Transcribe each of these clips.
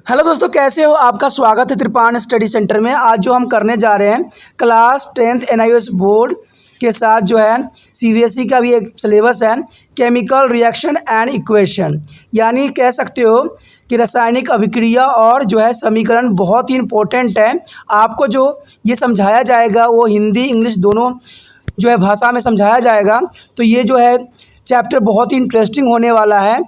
Hello दोस्तों, कैसे हो? आपका स्वागत है त्रिपाण स्टडी सेंटर में। आज जो हम करने जा रहे हैं क्लास 10th NIOS बोर्ड के साथ जो है CBSE का भी एक सिलेबस है, केमिकल रिएक्शन एंड इक्वेशन, यानी कह सकते हो कि रासायनिक अभिक्रिया और जो है समीकरण बहुत ही इम्पोर्टेंट है। आपको जो ये समझाया जाएगा वो हिंदी इंग्लिश दोनों जो है भाषा में समझाया जाएगा। तो ये जो है चैप्टर बहुत ही इंटरेस्टिंग होने वाला है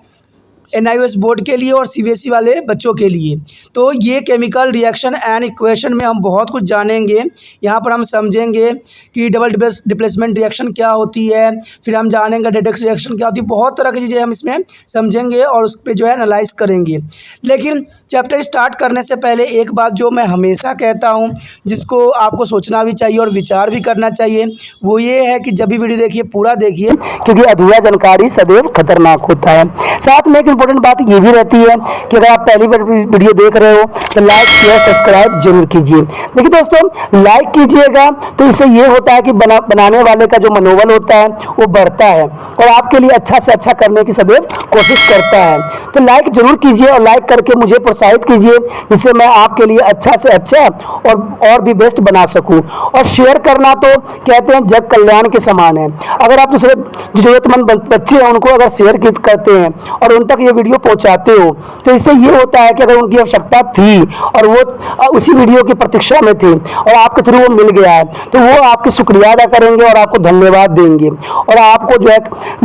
NIOS बोर्ड के लिए और CBSE वाले बच्चों के लिए। तो ये केमिकल रिएक्शन एंड इक्वेशन में हम बहुत कुछ जानेंगे। यहाँ पर हम समझेंगे कि डबल डिप्लेसमेंट रिएक्शन क्या होती है, फिर हम जानेंगे रेडक्स रिएक्शन क्या होती है। बहुत तरह की चीज़ें हम इसमें समझेंगे और उस पर जो है एनालाइज करेंगे। लेकिन चैप्टर स्टार्ट करने से पहले एक बात जो मैं हमेशा कहता हूँ, जिसको आपको सोचना भी चाहिए और विचार भी करना चाहिए, वो ये है कि जब भी वीडियो देखिए पूरा देखिए, क्योंकि अधूरा जानकारी सदैव खतरनाक होता है। साथ में इंपॉर्टेंट बात ये भी रहती है कि अगर आप पहली बार वीडियो देख रहे हो तो लाइक शेयर सब्सक्राइब जरूर कीजिए। देखिए दोस्तों, लाइक कीजिएगा तो इससे ये होता है कि बनाने वाले का जो मनोबल होता है वो बढ़ता है और आपके लिए अच्छा से अच्छा करने की सदैव कोशिश करता है। तो लाइक जरूर कीजिए और लाइक करके मुझे प्रोत्साहित कीजिए, जिससे मैं आपके लिए अच्छा से अच्छा और भी बेस्ट बना सकूं। और शेयर करना तो कहते हैं जग कल्याण के समान है। अगर आप दूसरे जरूरतमंद बच्चे हैं उनको अगर शेयर करते हैं और उन तक ये वीडियो पहुंचाते हो तो इससे ये होता है कि अगर उनकी आवश्यकता थी और वो उसी वीडियो की प्रतीक्षा में थे और आपके थ्रू वो मिल गया है तो वो आपकी शुक्रिया अदा करेंगे और आपको धन्यवाद देंगे और आपको जो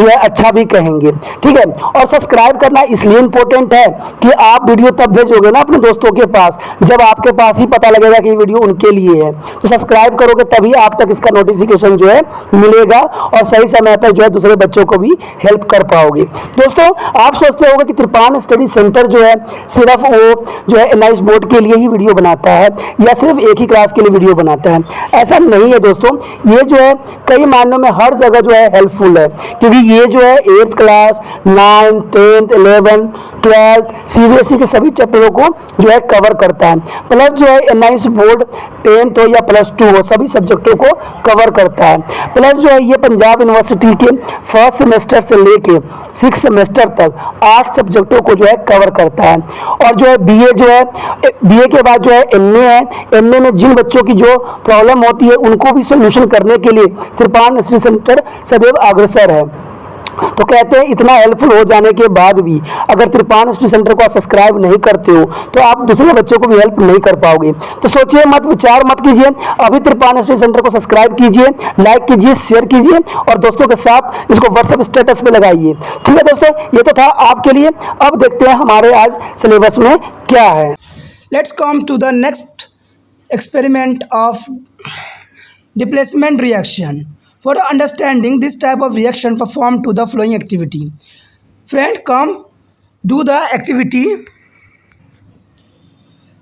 है अच्छा भी कहेंगे। ठीक है। और सब्सक्राइब करना इसलिए इम्पोर्टेंट है कि आप वीडियो तब भेजोगे ना अपने दोस्तों के पास जब आपके पास ही पता लगेगा कि वीडियो उनके लिए है। तो सब्सक्राइब करोगे तभी आप तक इसका नोटिफिकेशन जो है मिलेगा और सही समय पर जो है दूसरे बच्चों को भी हेल्प कर पाओगे। दोस्तों, आप सोचते होंगे कि त्रिपाण स्टडी सेंटर जो है सिर्फ वो जो है NIOS बोर्ड के लिए ही वीडियो बनाता है या सिर्फ एक ही क्लास के लिए वीडियो बनाता है। ऐसा नहीं है दोस्तों, ये जो है कई मायनों में हर जगह जो है हेल्पफुल है, क्योंकि ये जो है 8th class 9th 10th 11th 12th CBSE के सभी चैप्टरों को जो है कवर करता है। प्लस जो है NIOS बोर्ड 10th हो या +2 हो सभी सब्जेक्टों को कवर करता है। प्लस जो है ये पंजाब यूनिवर्सिटी के फर्स्ट सेमेस्टर से लेके 6th सेमेस्टर तक 8 सब्जेक्टों को जो है कवर करता है। और जो है BA जो है BA के बाद जो है MA है। MA में जिन बच्चों की जो प्रॉब्लम होती है उनको भी सोल्यूशन करने के लिए त्रिपाण स्टडी सेंटर सदैव अग्रसर है। तो कहते हैं इतना हेल्पफुल हो जाने के बाद भी अगर त्रिपाण स्टडी सेंटर को सब्सक्राइब नहीं करते हो तो आप दूसरे बच्चों को भी हेल्प नहीं कर पाओगे। तो सोचिए मत, विचार मत कीजिए, अभी त्रिपाण स्टडी सेंटर को सब्सक्राइब कीजिए, लाइक कीजिए, शेयर कीजिए और दोस्तों के साथ इसको व्हाट्सएप स्टेटस पे लगाइए। ठीक है दोस्तों, ये तो था आपके लिए। अब देखते हैं हमारे आज सिलेबस में क्या है। Let's come to the next experiment of displacement reaction. For understanding this type of reaction, perform to the following activity. Friend, come do the activity.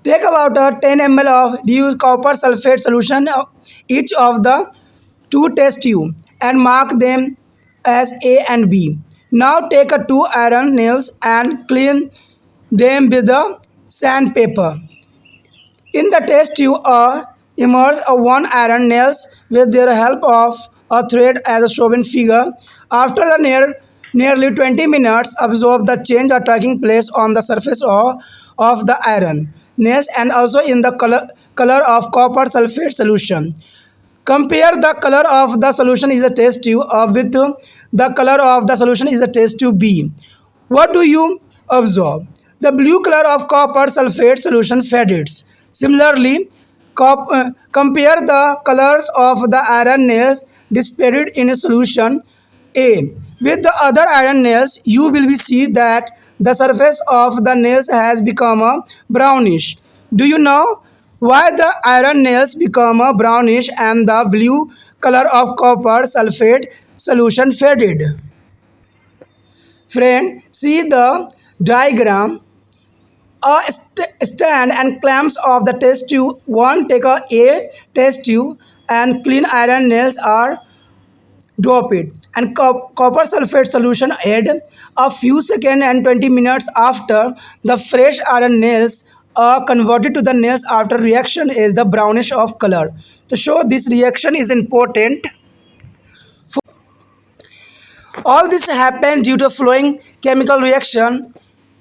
Take about 10 ml of dilute copper sulfate solution each of the 2 test tube and mark them as A and B. Now take 2 iron nails and clean them with the sandpaper. In the test tube, immerse 1 iron nails with their help of a thread as shown figure. After the nearly 20 minutes, observe the change are taking place on the surface of the iron nails and also in the color of copper sulfate solution. Compare the color of the solution is a test tube with the color of the solution is a test tube B. What do you observe? The blue color of copper sulfate solution fades. Similarly, compare the colors of the iron nails displayed in a solution A with the other iron nails. You will see that the surface of the nails has become a brownish. Do you know why the iron nails become a brownish and the blue color of copper sulfate solution faded? Friend, see the diagram. A stand and clamps of the test tube. One take a test tube and clean iron nails are dropped and copper sulfate solution add a few seconds and 20 minutes after the fresh iron nails are converted to the nails after reaction is the brownish of color. To show this reaction is important. All this happens due to flowing chemical reaction.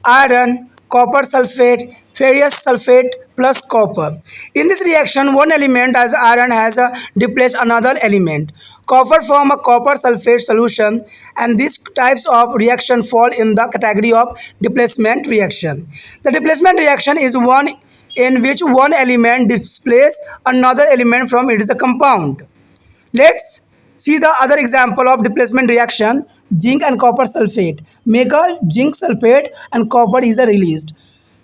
Iron, copper sulfate ferrous sulfate plus copper. In this reaction, one element as iron has displaced another element. Copper form a copper sulfate solution, and these types of reaction fall in the category of displacement reaction. The displacement reaction is one in which one element displaces another element from its compound. Let's see the other example of displacement reaction. Zinc and copper sulfate make a zinc sulfate and copper is released.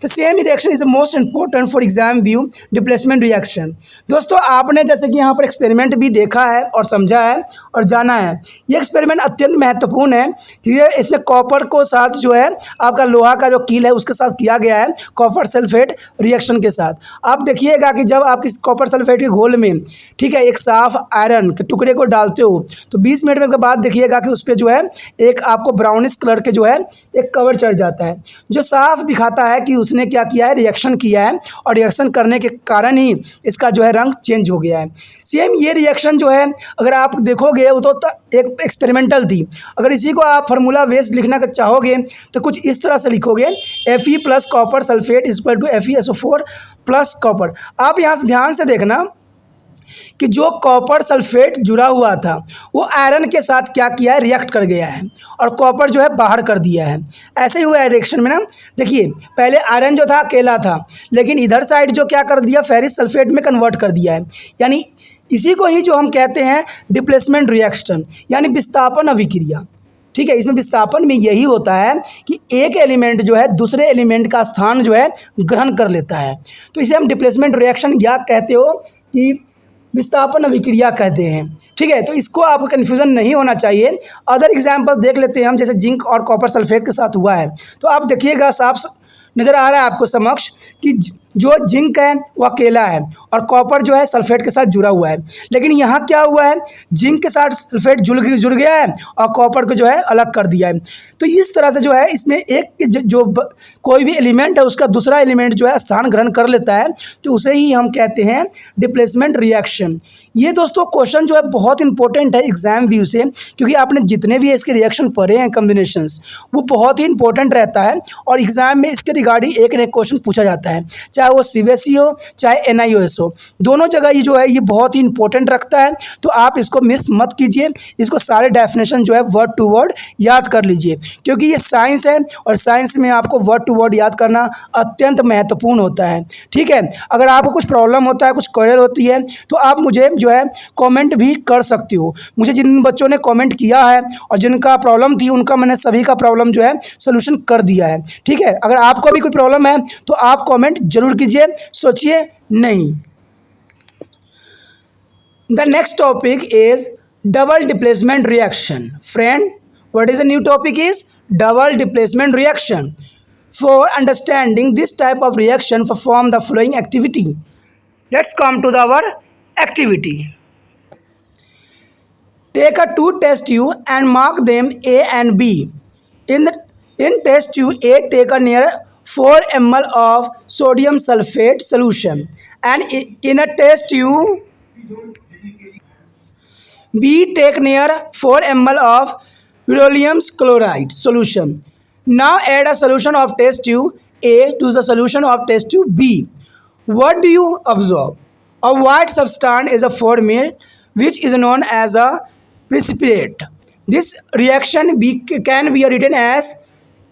The same reaction is the most important for exam view displacement reaction. दोस्तों आपने जैसे कि यहाँ पर experiment भी देखा है और समझा है और जाना है। ये एक्सपेरिमेंट अत्यंत महत्वपूर्ण है। ठीक है, इसमें कॉपर को साथ जो है आपका लोहा का जो कील है उसके साथ किया गया है कॉपर सल्फेट रिएक्शन के साथ। आप देखिएगा कि जब आप इस कॉपर सल्फेट के घोल में ठीक है एक साफ आयरन के टुकड़े को डालते हो तो 20 मिनट के बाद देखिएगा कि उस पर जो है एक आपको ब्राउनिश कलर के जो है एक कवर चढ़ जाता है, जो साफ दिखाता है कि उसने क्या किया है, रिएक्शन किया है और रिएक्शन करने के कारण ही इसका जो है रंग चेंज हो गया है। सेम ये रिएक्शन जो है अगर आप देखोगे वो तो एक एक्सपेरिमेंटल थी। अगर इसी को आप फार्मूला बेस लिखना चाहोगे तो कुछ इस तरह से लिखोगे Fe plus copper sulphate is equal to FeSO4 plus copper. आप यहाँ से ध्यान से देखना कि जो कॉपर सल्फेट जुड़ा हुआ था वो आयरन के साथ क्या किया है, रिएक्ट कर गया है और कॉपर जो है बाहर कर दिया है। ऐसे ही हुआ है रिएक्शन में ना। देखिए पहले आयरन जो था अकेला था, लेकिन इधर साइड जो क्या कर दिया, फेरिस सल्फेट में कन्वर्ट कर दिया है। यानी इसी को ही जो हम कहते हैं डिप्लेसमेंट रिएक्शन यानी विस्थापन अभिक्रिया। ठीक है, इसमें विस्थापन में यही होता है कि एक एलिमेंट जो है दूसरे एलिमेंट का स्थान जो है ग्रहण कर लेता है, तो इसे हम डिप्लेसमेंट रिएक्शन या कहते हो कि विस्थापन अभिक्रिया कहते हैं। ठीक है, तो इसको आपको कन्फ्यूज़न नहीं होना चाहिए। अदर एग्जाम्पल देख लेते हैं हम, जैसे जिंक और कॉपर सल्फेट के साथ हुआ है तो आप देखिएगा साफ नज़र आ रहा है आपको समक्ष कि जो जिंक है वो अकेला है और कॉपर जो है सल्फेट के साथ जुड़ा हुआ है। लेकिन यहाँ क्या हुआ है, जिंक के साथ सल्फेट जुड़ गया है और कॉपर को जो है अलग कर दिया है। तो इस तरह से जो है इसमें एक जो कोई भी एलिमेंट है उसका दूसरा एलिमेंट जो है स्थान ग्रहण कर लेता है, तो उसे ही हम कहते हैं डिप्लेसमेंट रिएक्शन। ये दोस्तों क्वेश्चन जो है बहुत इंपॉर्टेंट है एग्जाम व्यू से, क्योंकि आपने जितने भी इसके रिएक्शन पढ़े हैं कॉम्बिनेशंस वो बहुत ही इंपॉर्टेंट रहता है और एग्जाम में इसके रिगार्डिंग एक न एक क्वेश्चन पूछा जाता है, चाहे वो सीबीएसई हो चाहे NIOS हो, दोनों जगह ये जो है ये बहुत ही इंपॉर्टेंट रखता है। तो आप इसको मिस मत कीजिए, इसको सारे डेफिनेशन जो है वर्ड टू वर्ड याद कर लीजिए, क्योंकि ये साइंस है और साइंस में आपको वर्ड टू वर्ड याद करना अत्यंत महत्वपूर्ण होता है। ठीक है, अगर आपको कुछ प्रॉब्लम होता है, कुछ क्वेरी होती है तो आप मुझे जो है कमेंट भी कर सकती हो। मुझे जिन बच्चों ने कमेंट किया है और जिनका प्रॉब्लम थी उनका मैंने सभी का प्रॉब्लम जो है सोल्यूशन कर दिया है। ठीक है, अगर आपको भी कोई प्रॉब्लम है तो आप कमेंट जरूर कीजिए, सोचिए नहीं। The next topic is double displacement reaction. Friend, what is the new topic is double displacement reaction. For understanding this type of reaction, perform the following activity. Let's come to our activity. Take a two test tube and mark them A and B. In test tube A, take a near 4 ml of sodium sulfate solution, and in a test tube B, take near 4 ml of beryllium chloride solution. Now add a solution of test tube A to the solution of test tube B. What do you observe? A white substance is formed which is known as a precipitate. This reaction can be written as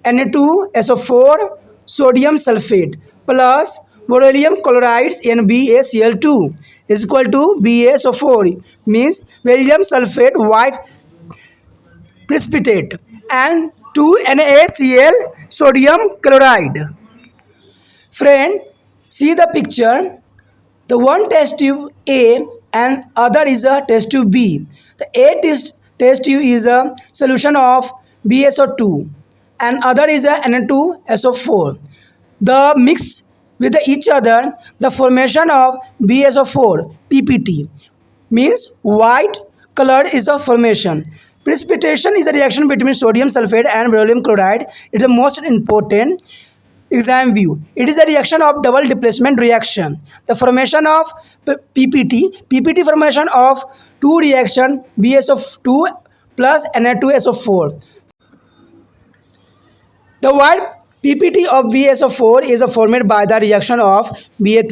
Na2SO4 sodium sulfate plus beryllium chloride NaBaCl2 is equal to BaSO4, means beryllium sulfate white precipitate, and 2NaCl sodium chloride. Friend, see the picture. The one test tube A and other is a test tube B. The A test tube is a solution of BaSO2 and other is a Na2SO4. The mix with each other, the formation of BaSO4 PPT, means white colored is a formation. Precipitation is a reaction between sodium sulfate and beryllium chloride. It is the most important exam view. It is a reaction of double displacement reaction. The formation of PPT formation of two reaction BaSO2 plus Na2SO4. The white PPT of BaSO4 is formed by the reaction of Ba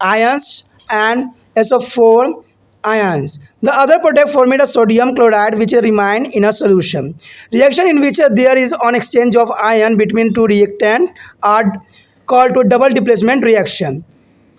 ions and SO4 ions. The other product formed a sodium chloride which remain in a solution. Reaction in which there is an exchange of ion between two reactants are called to double displacement reaction.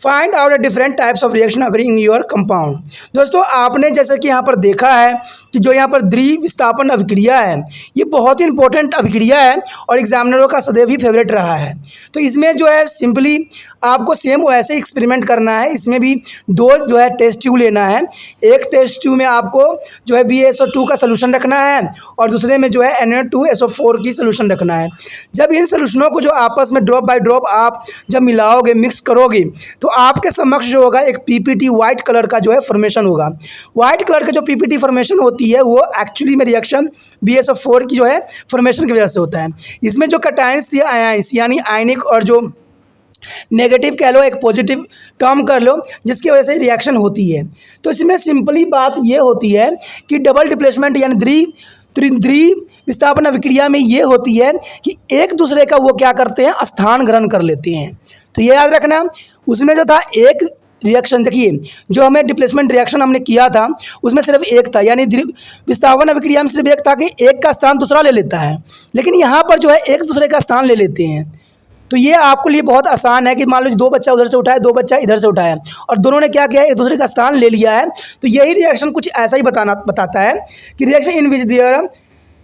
Find out different types of reaction occurring in your compound. दोस्तों आपने जैसे कि यहाँ पर देखा है कि जो यहाँ पर द्विविस्थापन अभिक्रिया है ये बहुत ही इंपॉर्टेंट अभिक्रिया है और एग्जामिनरों का सदैव ही फेवरेट रहा है। तो इसमें जो है सिंपली आपको सेम वैसे एक्सपेरिमेंट करना है। इसमें भी दो जो है टेस्ट ट्यूब लेना है। एक टेस्ट ट्यूब में आपको जो है BaSO2 का सोल्यूशन रखना है और दूसरे में जो है Na2SO4 की सोल्यूशन रखना है। जब इन सोल्यूशनों को जो आपस में ड्रॉप बाय ड्रॉप आप जब मिलाओगे मिक्स करोगे तो आपके समक्ष जो होगा एक PPT वाइट कलर का जो है फॉर्मेशन होगा। वाइट कलर का जो PPT फॉर्मेशन होती है वो एक्चुअली में रिएक्शन BaSO4 की जो है फॉर्मेशन की वजह से होता है। इसमें जो कैटायंस थी आयंस यानी आयनिक और जो नेगेटिव कह लो एक पॉजिटिव टर्म कर लो जिसकी वजह से रिएक्शन होती है। तो इसमें सिंपली बात ये होती है कि डबल डिप्लेसमेंट यानी द्विविस्थापन अभिक्रिया में ये होती है कि एक दूसरे का वो क्या करते हैं स्थान ग्रहण कर लेते हैं। तो ये याद रखना। उसमें जो था एक रिएक्शन देखिए जो हमें डिप्लेसमेंट रिएक्शन हमने किया था उसमें सिर्फ एक था यानी विस्थापन अभिक्रिया में सिर्फ एक था कि एक का स्थान दूसरा ले लेता है, लेकिन यहाँ पर जो है एक दूसरे का स्थान ले लेते हैं। तो ये आपके लिए बहुत आसान है कि मान लो दो बच्चा उधर से उठाए दो बच्चा इधर से उठाया और दोनों ने क्या किया एक दूसरे का स्थान ले लिया है। तो यही रिएक्शन कुछ ऐसा ही बताता है कि reaction in which there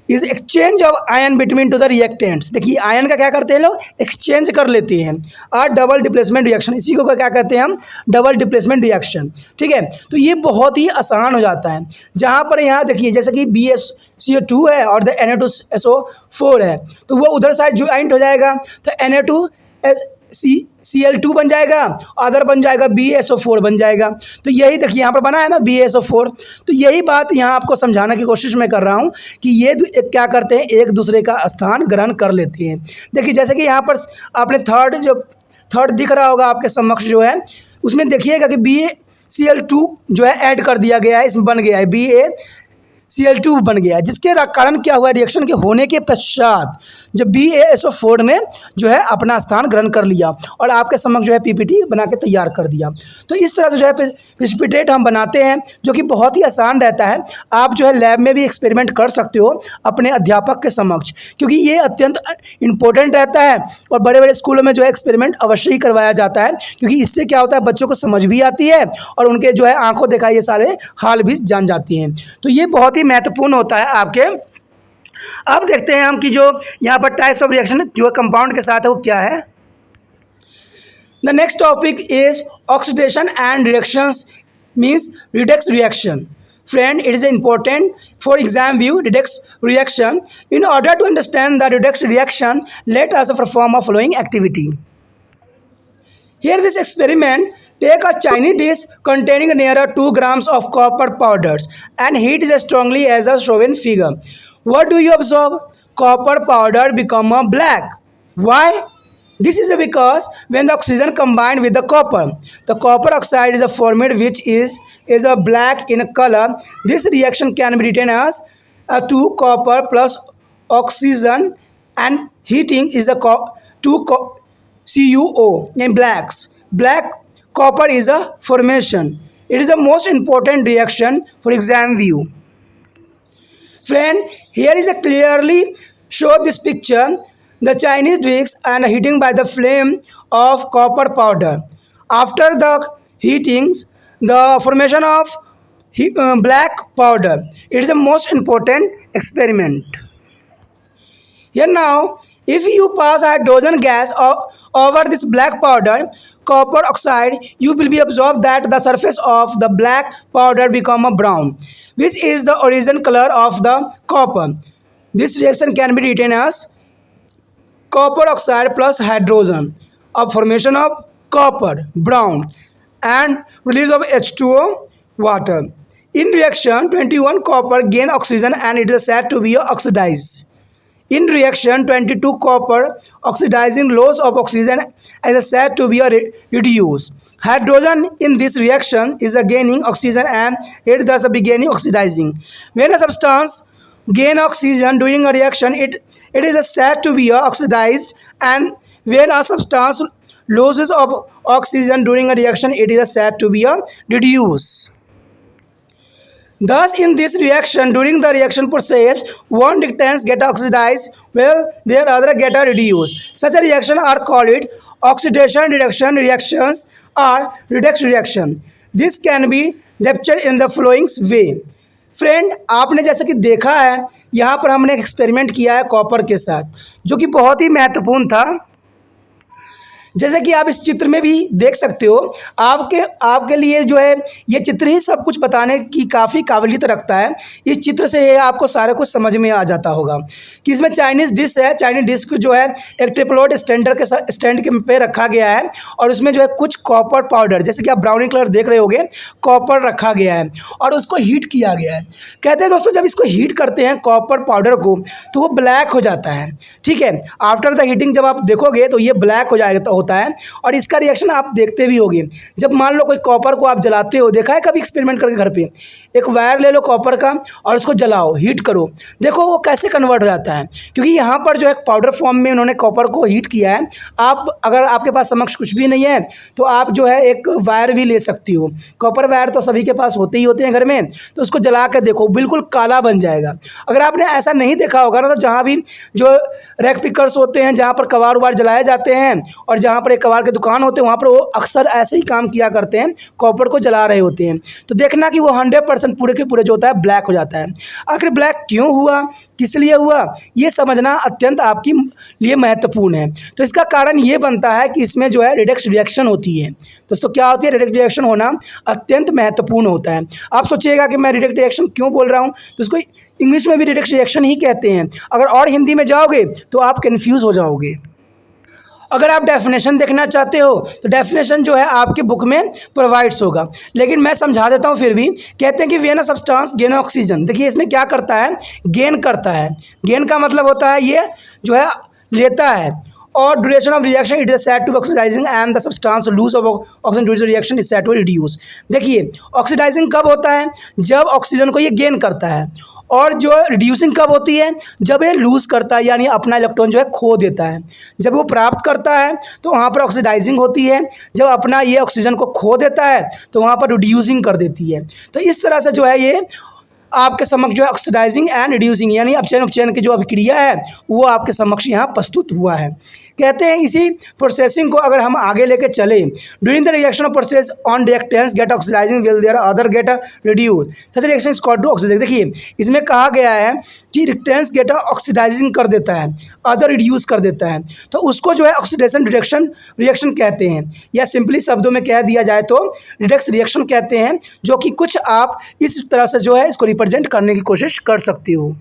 is exchange of ion between two the reactants. देखिए आयन का क्या करते हैं लोग एक्सचेंज कर लेते हैं और डबल डिप्लेसमेंट रिएक्शन, इसी को क्या कहते हैं हम डबल डिप्लेसमेंट रिएक्शन। ठीक है, तो ये बहुत ही आसान हो जाता है। जहाँ पर यहाँ देखिए जैसे कि BaCO2 है और द Na2SO4 है तो वो उधर साइड ज्वाइंट हो जाएगा तो Na2Cl2 बन जाएगा, अदर बन जाएगा BaSO4 बन जाएगा। तो यही देखिए यहाँ पर बना है ना BaSO4। तो यही बात यहाँ आपको समझाने की कोशिश मैं कर रहा हूँ कि ये क्या करते हैं एक दूसरे का स्थान ग्रहण कर लेते हैं। देखिए जैसे कि यहाँ पर आपने थर्ड दिख रहा होगा आपके समक्ष जो है उसमें देखिएगा कि BaCl2 जो है ऐड कर दिया गया है, इसमें बन गया है BaCl2 बन गया है, जिसके कारण क्या हुआ रिएक्शन के होने के पश्चात जब BaSO4 ने जो है अपना स्थान ग्रहण कर लिया और आपके समक्ष जो है PPT बना के तैयार कर दिया। तो इस तरह से जो है प्रेसिपिटेट हम बनाते हैं जो कि बहुत ही आसान रहता है। आप जो है लैब में भी एक्सपेरिमेंट कर सकते हो अपने अध्यापक के समक्ष, क्योंकि ये अत्यंत इम्पोर्टेंट रहता है और बड़े बड़े स्कूलों में जो है एक्सपेरिमेंट अवश्य ही करवाया जाता है, क्योंकि इससे क्या होता है बच्चों को समझ भी आती है और उनके जो है आंखों देखा ये सारे हाल भी जान जाती हैं। तो ये बहुत ही महत्वपूर्ण होता है आपके। अब देखते हैं हम कि जो यहाँ पर टाइप्स ऑफ रिएक्शन जो कंपाउंड के साथ है वो क्या है। The next topic is oxidation and reactions means Redux reaction. Friend, it is important for exam view redox reaction. In order to understand the redox reaction, let us perform a following activity. Here this experiment, take a Chinese dish containing near 2 grams of copper powders and heat it as strongly as a shown figure. What do you observe? Copper powder become a black. Why? This is because when the oxygen combined with the copper oxide is formed which is a black in color. This reaction can be written as 2 copper plus oxygen and heating is a 2 CuO in blacks. Black copper is a formation. It is the most important reaction for exam view. Friend, here is a clearly show this picture. The Chinese wicks and heating by the flame of copper powder. After the heatings, the formation of black powder. It is the most important experiment. Here now, if you pass hydrogen gas over this black powder, copper oxide, you will be observed that the surface of the black powder become a brown, which is the origin color of the copper. This reaction can be written as copper oxide plus hydrogen, a formation of copper brown and release of H2O water. In reaction 21 copper gain oxygen and it is said to be oxidized. In reaction 22 copper oxidizing loss of oxygen is said to be reduced. Hydrogen in this reaction is gaining oxygen and it thus begins oxidizing. When a substance gain oxygen during a reaction, it is said to be oxidized, and when a substance loses of oxygen during a reaction, it is said to be reduced. Thus, in this reaction, during the reaction process, one reactants get oxidized while their other get reduced. Such a reaction are called oxidation reduction reactions or redox reaction. This can be depicted in the following way. Friend, आपने जैसे कि देखा है, यहाँ पर हमने एक experiment किया है कॉपर के साथ, जो कि बहुत ही महत्वपूर्ण था। जैसे कि आप इस चित्र में भी देख सकते हो, आपके लिए जो है ये चित्र ही सब कुछ बताने की काफ़ी काबिलियत रखता है। इस चित्र से ये आपको सारा कुछ समझ में आ जाता होगा कि इसमें चाइनीज़ डिश है। चाइनीज़ डिश को जो है एक ट्रिपलोड स्टैंड के पे रखा गया है और उसमें जो है कुछ कॉपर पाउडर, जैसे कि आप ब्राउनी कलर देख रहे होगे, कॉपर रखा गया है और उसको हीट किया गया है। कहते हैं दोस्तों, जब इसको हीट करते हैं कॉपर पाउडर को, तो वो ब्लैक हो जाता है। ठीक है, आफ्टर द हीटिंग जब आप देखोगे तो ये ब्लैक हो जाएगा होता है और इसका रिएक्शन आप देखते भी होंगे। जब मान लो कोई कॉपर को आप जलाते हो, देखा है कभी एक्सपेरिमेंट करके घर पे, एक वायर ले लो कॉपर का और उसको जलाओ, हीट करो, देखो वो कैसे कन्वर्ट हो जाता है। क्योंकि यहाँ पर जो है पाउडर फॉर्म में उन्होंने कॉपर को हीट किया है। आप अगर आपके पास समक्ष कुछ भी नहीं है तो आप जो है एक वायर भी ले सकती हो। कॉपर वायर तो सभी के पास होते ही होते हैं घर में, तो उसको जला कर देखो, बिल्कुल काला बन जाएगा। अगर आपने ऐसा नहीं देखा होगा ना, तो जहाँ भी जो रैक पिकर्स होते हैं, जहाँ पर कबाड़ उबाड़ जलाए जाते हैं और जहाँ पर एक कबाड़ की दुकान होते हैं, वहाँ पर वो अक्सर ऐसे ही काम किया करते हैं, कॉपर को जला रहे होते हैं। तो देखना कि वो 100% पूरे के पूरे जो होता है ब्लैक हो जाता है। आखिर ब्लैक क्यों हुआ, किस लिए हुआ, ये समझना अत्यंत आपके लिए महत्वपूर्ण है। तो इसका कारण ये बनता है कि इसमें जो है रिडक्स रिएक्शन होती है। दोस्तों क्या होती है? रिडक्स रिएक्शन होना अत्यंत महत्वपूर्ण होता है। आप सोचिएगा कि मैं रिडक्स रिएक्शन क्यों बोल रहा हूँ, तो इसको इंग्लिश में भी रिडक्स रिएक्शन ही कहते हैं। अगर और हिंदी में जाओगे तो आप कन्फ्यूज़ हो जाओगे। अगर आप डेफिनेशन देखना चाहते हो तो डेफिनेशन जो है आपके बुक में प्रोवाइड्स होगा, लेकिन मैं समझा देता हूँ फिर भी। कहते हैं कि when a substance gain oxygen, देखिए इसमें क्या करता है, गेन करता है। गेन का मतलब होता है ये जो है लेता है, और duration of reaction it is said to oxidizing and the substance lose of oxygen during the reaction is said to reduce. देखिए ऑक्सीडाइजिंग कब होता है? जब ऑक्सीजन को ये गेन करता है। और जो रिड्यूसिंग कब होती है? जब ये लूज़ करता है, यानी अपना इलेक्ट्रॉन जो है खो देता है। जब वो प्राप्त करता है तो वहाँ पर ऑक्सीडाइजिंग होती है। जब अपना ये ऑक्सीजन को खो देता है तो वहाँ पर रिड्यूसिंग कर देती है। तो इस तरह से जो है ये आपके समक्ष जो है ऑक्सीडाइजिंग एंड रिड्यूसिंग यानी अपचयन उपचयन की जो अभिक्रिया है वो आपके समक्ष यहाँ प्रस्तुत हुआ है। कहते हैं इसी प्रोसेसिंग को अगर हम आगे लेके चले, during the reaction of process on reactants get oxidizing will there other get reduce such reaction is called to oxidize. देखिए इसमें कहा गया है कि रिएक्टेंट्स गेट ऑक्सीडाइजिंग कर देता है, अदर रिड्यूस कर देता है, तो उसको जो है ऑक्सीडेशन रिएक्शन कहते हैं, या सिंपली शब्दों में कह दिया जाए तो रिडक्स रिएक्शन कहते हैं, जो कि कुछ आप इस तरह से जो है इसको रिप्रेजेंट करने की कोशिश कर सकती हो।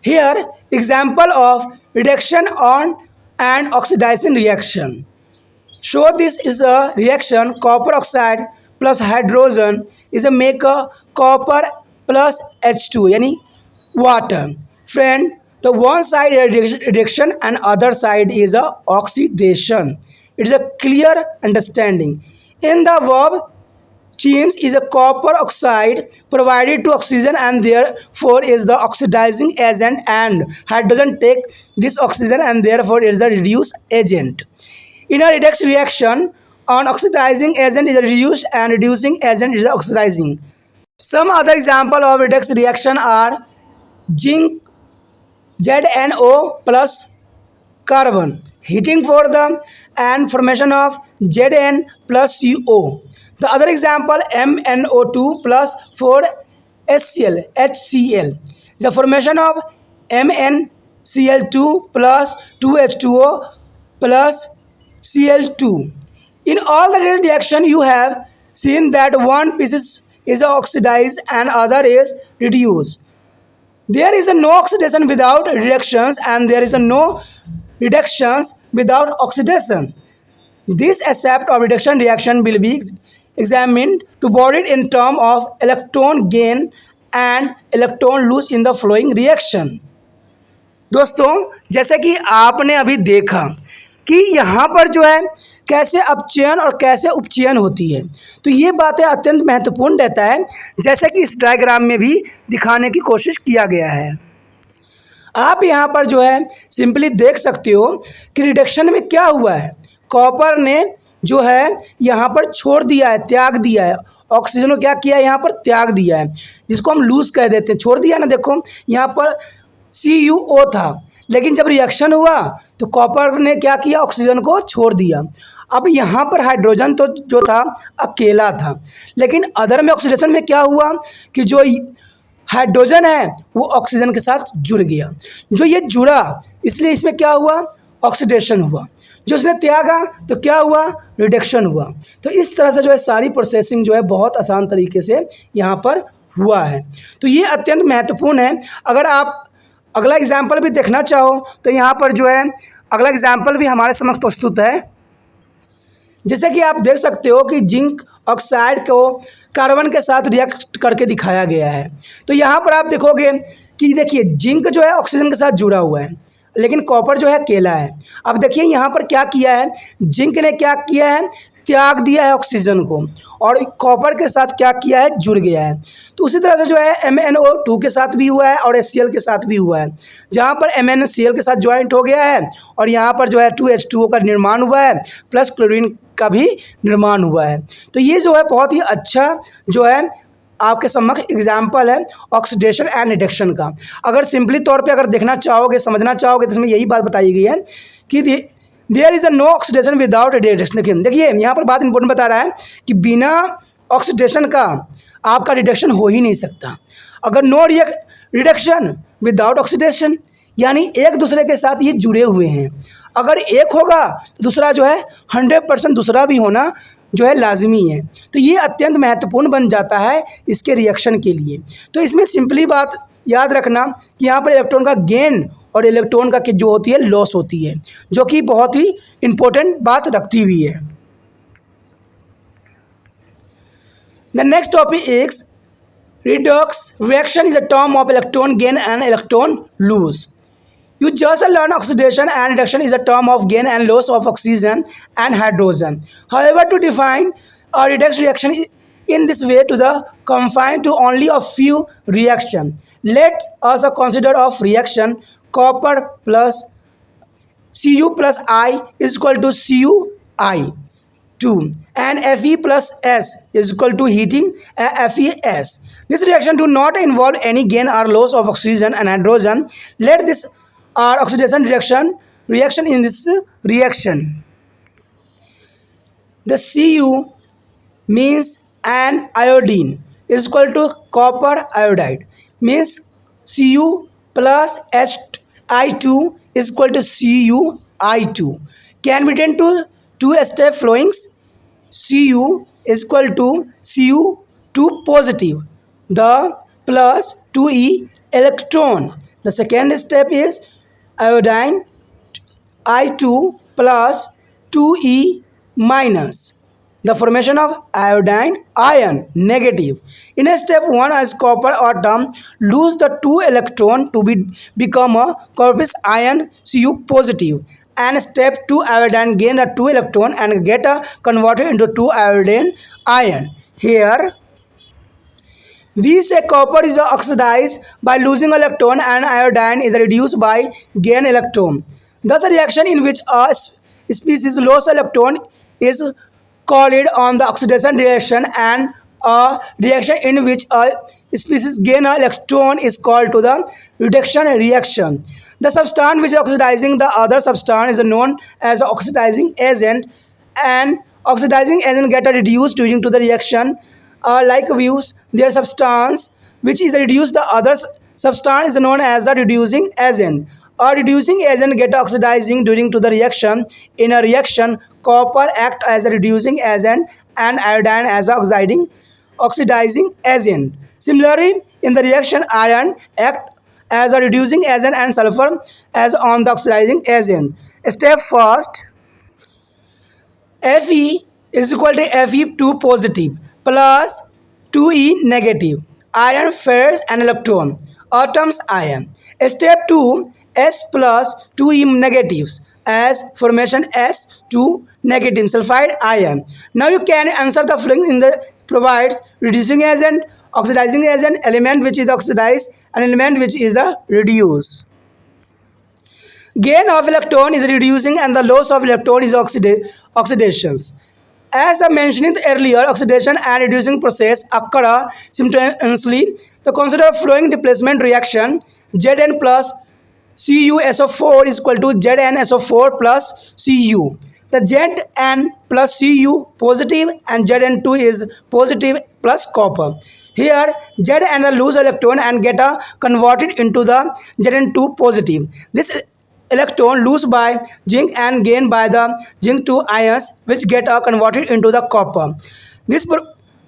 Here example of reduction on and oxidation reaction. So this is a reaction copper oxide plus hydrogen is a make a copper plus H2 यानी water. Friend, the one side is reduction and other side is a oxidation. It is a clear understanding. In the verb Chems is a copper oxide provided to oxygen and therefore is the oxidizing agent, and hydrogen take this oxygen and therefore is the reduced agent. In a redox reaction, an oxidizing agent is reduced and reducing agent is oxidizing. Some other example of redox reaction are zinc ZNO plus carbon, heating for the and formation of Zn plus CO. The other example MnO2 plus 4HCl HCl, the formation of MnCl2 plus 2H2O plus Cl2. In all the reaction you have seen that one piece is oxidized and other is reduced. There is no oxidation without reductions and there is no reductions without oxidation. This aspect of reduction reaction will be examined to body in term of electron gain and electron loss in the following reaction. दोस्तों जैसे कि आपने अभी देखा कि यहाँ पर जो है कैसे अपचयन और कैसे उपचयन होती है। तो ये बातें अत्यंत महत्वपूर्ण रहता है, जैसे कि इस डायग्राम में भी दिखाने की कोशिश किया गया है। आप यहाँ पर जो है सिंपली देख सकते हो कि रिडक्शन में क्या हुआ है, कॉपर ने जो है यहाँ पर छोड़ दिया है, त्याग दिया है, ऑक्सीजन को क्या किया है, यहाँ पर त्याग दिया है, जिसको हम लूज कह देते हैं, छोड़ दिया ना। देखो यहाँ पर CuO था, लेकिन जब रिएक्शन हुआ तो कॉपर ने क्या किया, ऑक्सीजन को छोड़ दिया। अब यहाँ पर हाइड्रोजन तो जो था अकेला था, लेकिन अदर में ऑक्सीडेशन में क्या हुआ कि जो हाइड्रोजन है वो ऑक्सीजन के साथ जुड़ गया। जो ये जुड़ा इसलिए इसमें क्या हुआ, ऑक्सीडेशन हुआ। जो उसने त्यागा तो क्या हुआ, रिडक्शन हुआ। तो इस तरह से जो है सारी प्रोसेसिंग जो है बहुत आसान तरीके से यहाँ पर हुआ है। तो ये अत्यंत महत्वपूर्ण है। अगर आप अगला एग्जाम्पल भी देखना चाहो तो यहाँ पर जो है अगला एग्जाम्पल भी हमारे समक्ष प्रस्तुत है। जैसे कि आप देख सकते हो कि जिंक ऑक्साइड को कार्बन के साथ रिएक्ट करके दिखाया गया है। तो यहाँ पर आप देखोगे कि देखिए जिंक जो है ऑक्सीजन के साथ जुड़ा हुआ है, लेकिन कॉपर जो है अकेला है। अब देखिए यहाँ पर क्या किया है, जिंक ने क्या किया है, त्याग दिया है ऑक्सीजन को, और कॉपर के साथ क्या किया है, जुड़ गया है। तो उसी तरह से जो है MnO2 के साथ भी हुआ है और HCl के साथ भी हुआ है। जहाँ पर MnCl के साथ ज्वाइंट हो गया है और यहाँ पर जो है 2H2O का निर्माण हुआ है, प्लस क्लोरीन का भी निर्माण हुआ है। तो ये जो है बहुत ही अच्छा जो है आपके समक्ष एग्जाम्पल है ऑक्सीडेशन एंड रिडक्शन का। अगर सिंपली तौर पे अगर देखना चाहोगे, समझना चाहोगे, तो इसमें यही बात बताई गई है कि there is a no oxidation without reduction. देखिए यहाँ पर बात इंपॉर्टेंट बता रहा है कि बिना ऑक्सीडेशन का आपका रिडक्शन हो ही नहीं सकता। अगर नो रिडक्शन विदाउट ऑक्सीडेशन, यानी एक दूसरे के साथ ये जुड़े हुए हैं। अगर एक होगा तो दूसरा जो है 100% दूसरा भी होना जो है लाजमी है। तो ये अत्यंत महत्वपूर्ण बन जाता है इसके रिएक्शन के लिए। तो इसमें सिंपली बात याद रखना कि यहाँ पर इलेक्ट्रॉन का गेन और इलेक्ट्रॉन का जो होती है लॉस होती है, जो कि बहुत ही इम्पोर्टेंट बात रखती हुई है। The next topic is redox reaction is a term of electron gain and electron lose. You just learn oxidation and reduction is a term of gain and loss of oxygen and hydrogen. However, to define a redox reaction in this way to the confined to only a few reaction. Let us consider of reaction copper plus Cu plus I is equal to Cui 2 and Fe plus S is equal to heating FeS. This reaction do not involve any gain or loss of oxygen and hydrogen. Let this oxidation reaction in this reaction. The Cu means an iodine is equal to copper iodide, means Cu plus I2 is equal to Cui2. Can be written to two-step flowings. Cu is equal to Cu2 positive, the plus 2e electron. The second step is iodine I2 plus 2e minus, the formation of iodine ion negative. In step 1, as copper atom lose the 2 electron to become a corpus ion Cu positive, and step 2, iodine gain a 2 electron and get a converted into 2 iodine ion. Here we say copper is oxidized by losing electron and iodine is reduced by gain electron. Thus a reaction in which a species lost electron is called on the oxidation reaction, and a reaction in which a species gain an electron is called to the reduction reaction. The substance which is oxidizing the other substance is known as oxidizing agent, and oxidizing agent get reduced during to the reaction. Like views, their substance which is reduced the other substance is known as the reducing agent. A reducing agent get oxidizing during to the reaction. In a reaction, copper act as a reducing agent and iodine as a oxidizing agent. Similarly, in the reaction, iron act as a reducing agent and sulfur as on the oxidizing agent. Step first, Fe is equal to Fe2 positive plus 2e negative, iron, ferrous and electron, atoms ion. Step 2, S plus 2e negatives as formation S2 negative sulfide ion. Now you can answer the following in the provides reducing agent, oxidizing agent, element which is oxidized, and element which is the reduce. Gain of electron is reducing and the loss of electron is oxidations. As I mentioned earlier, oxidation and reducing process occur simultaneously. So consider following displacement reaction: Zn plus CuSO4 is equal to ZnSO4 plus Cu. The Zn plus Cu positive and Zn2 is positive plus copper. Here Zn lose electron and get converted into the Zn2 positive. This electron lost by zinc and gained by the zinc 2 ions which get converted into the copper. This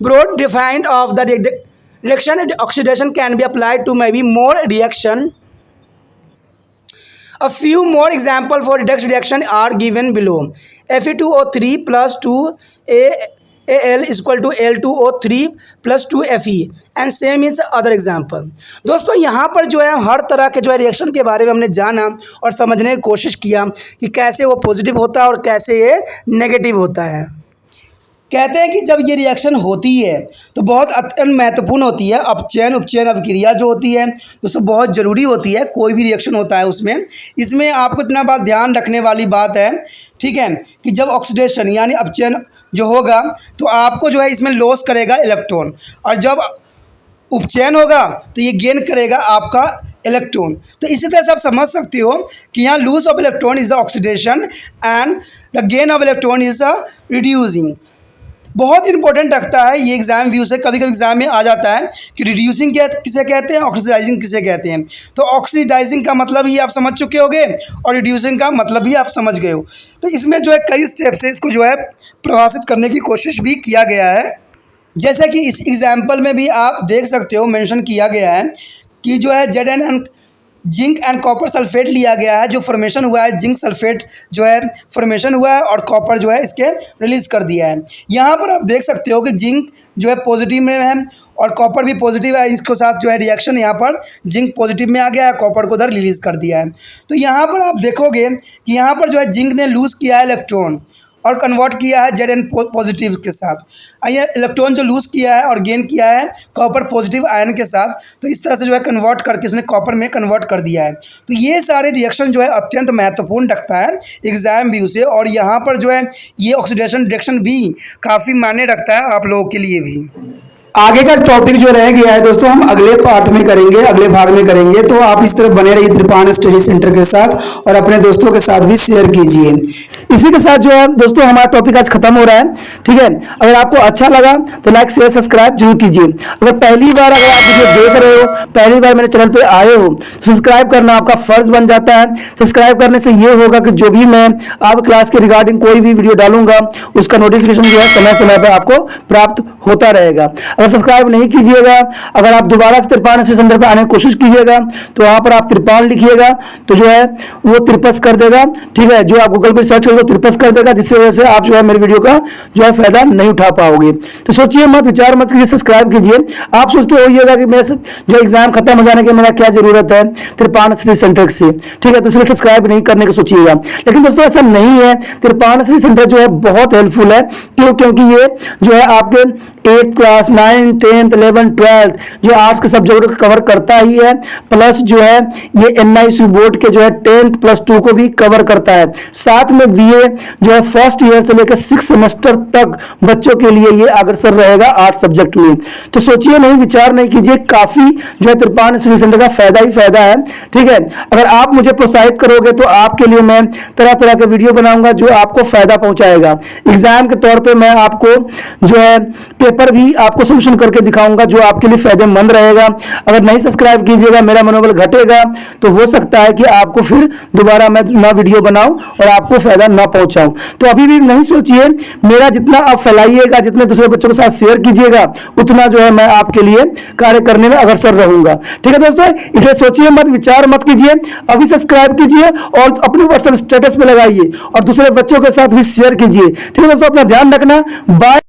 broad definition of the reaction oxidation can be applied to maybe more reaction. A few more examples for redox reaction are given below. Fe2O3 plus 2Al is equal to Al2O3 plus 2Fe and same is other example. दोस्तों यहाँ पर जो है हर तरह के जो है reaction के बारे में हमने जाना और समझने की कोशिश किया कि कैसे वो पॉजिटिव होता है और कैसे ये नेगेटिव होता है। कहते हैं कि जब ये रिएक्शन होती है तो बहुत अत्यंत महत्वपूर्ण होती है। अपचयन उपचयन अभिक्रिया जो होती है दोस्तों बहुत ज़रूरी होती है। कोई भी रिएक्शन होता है उसमें इसमें आपको इतना बात ध्यान रखने वाली बात है, ठीक है, कि जब ऑक्सीडेशन यानी अपचयन जो होगा तो आपको जो है इसमें लॉस करेगा इलेक्ट्रॉन और जब उपचयन होगा तो ये गेन करेगा आपका इलेक्ट्रॉन। तो इसी तरह से आप समझ सकते हो कि यहाँ lose of electron is the oxidation and the gain of electron is the reducing. बहुत इंपॉर्टेंट रखता है ये एग्जाम व्यू से। कभी कभी एग्जाम में आ जाता है कि रिड्यूसिंग क्या किसे कहते हैं, ऑक्सीडाइजिंग किसे कहते हैं। तो ऑक्सीडाइजिंग का मतलब ही आप समझ चुके होंगे और रिड्यूसिंग का मतलब भी आप समझ गए हो। तो इसमें जो है कई स्टेप से इसको जो है प्रभावित करने की कोशिश भी किया गया है। जैसे कि इस एग्जाम्पल में भी आप देख सकते हो मेंशन किया गया है कि जो है Zn zinc and copper sulphate लिया गया है। जो फॉर्मेशन हुआ है जिंक सल्फेट जो है फॉर्मेशन हुआ है और कॉपर जो है इसके रिलीज़ कर दिया है। यहाँ पर आप देख सकते हो कि जिंक जो है पॉजिटिव में है और कॉपर भी पॉजिटिव है। इसके साथ जो है रिएक्शन यहाँ पर जिंक पॉजिटिव में आ गया है, कॉपर को उधर रिलीज़ कर दिया है। तो यहाँ पर आप देखोगे कि यहाँ पर जो है जिंक ने लूज़ किया है इलेक्ट्रॉन और कन्वर्ट किया है Zn पॉजिटिव के साथ। ये इलेक्ट्रॉन जो लूज़ किया है और गेन किया है कॉपर पॉजिटिव आयन के साथ। तो इस तरह से जो है कन्वर्ट करके उसने कॉपर में कन्वर्ट कर दिया है। तो ये सारे रिएक्शन जो है अत्यंत महत्वपूर्ण रखता है एग्जाम व्यू से और यहाँ पर जो है ये ऑक्सीडेशन रिएक्शन भी काफ़ी मायने रखता है आप लोगों के लिए भी। आगे का टॉपिक जो रह गया है दोस्तों हम अगले पार्ट में करेंगे, अगले भाग में करेंगे। तो आप इस तरह बने रहिए त्रिपाण स्टडी सेंटर के साथ और अपने दोस्तों के साथ भी शेयर कीजिए। इसी के साथ जो है दोस्तों हमारा टॉपिक आज खत्म हो रहा है, ठीक है। अगर आपको अच्छा लगा तो लाइक शेयर सब्सक्राइब जरूर कीजिए। अगर पहली बार अगर आप वीडियो देख रहे हो, पहली बार मेरे चैनल पे आए हो तो सब्सक्राइब करना आपका फर्ज बन जाता है। सब्सक्राइब करने से ये होगा कि जो भी मैं आप क्लास के रिगार्डिंग कोई भी वीडियो डालूंगा उसका नोटिफिकेशन जो है समय समय पर आपको प्राप्त होता रहेगा। अगर सब्सक्राइब नहीं कीजिएगा, अगर आप दोबारा से त्रिपाण स्टडी सेंटर पर आने की कोशिश कीजिएगा तो वहां पर आप त्रिपाण लिखिएगा तो जो है वो त्रिपस कर देगा, ठीक है। जो आप गूगल पर सर्च करोगे त्रिपस कर देगा, जिससे वजह से आप जो है मेरे वीडियो का जो है फायदा नहीं उठा पाओगे। तो सोचिए मत, विचार मत कीजिए, सब्सक्राइब कीजिए। आप सोचते होइएगा कि मेरे जो एग्जाम खत्म हो जाने के मेरा क्या जरूरत है त्रिपाण स्टडी सेंटर से, ठीक है, तो इसलिए सब्सक्राइब नहीं करने का सोचिएगा। लेकिन दोस्तों ऐसा नहीं है, त्रिपाण स्टडी सेंटर जो है बहुत हेल्पफुल है। क्यों? क्योंकि ये जो है आपके 8th class 9th 10th 11th 12th जो आर्ट्स के सब्जेक्ट को कवर करता ही है, प्लस जो है ये NIC बोर्ड के जो है 10th प्लस 2 को भी कवर करता है। साथ में BA जो है फर्स्ट ईयर से लेकर 6 सेमेस्टर तक बच्चों के लिए ये अग्रसर रहेगा 8 सब्जेक्ट में। तो सोचिए नहीं, विचार नहीं कीजिए, काफी जो है त्रिपाण स्टडी सेंटर का फायदा ही फायदा है, ठीक है। अगर आप मुझे प्रोत्साहित करोगे तो आपके लिए मैं तरह तरह के वीडियो बनाऊंगा जो आपको फायदा पहुंचाएगा। एग्जाम के तौर पर मैं आपको जो है पेपर भी आपको सोल्यूशन करके दिखाऊंगा जो आपके लिए फायदेमंद रहेगा। अगर नहीं सब्सक्राइब कीजिएगा, मेरा मनोबल घटेगा, तो हो सकता है कि आपको फिर दोबारा मैं नया वीडियो बनाऊं और आपको फायदा ना पहुंचाऊं। तो अभी भी नहीं सोचिए, मेरा जितना आप फैलाइएगा, जितने दूसरे बच्चों के साथ शेयर कीजिएगा, उतना जो है मैं आपके लिए कार्य करने में अग्रसर रहूंगा, ठीक है दोस्तों। इसे सोचिए मत, विचार मत कीजिए, अभी सब्सक्राइब कीजिए और अपने व्हाट्सएप स्टेटस पे लगाइए और दूसरे बच्चों के साथ भी शेयर कीजिए, ठीक है दोस्तों। अपना ध्यान रखना, बाय।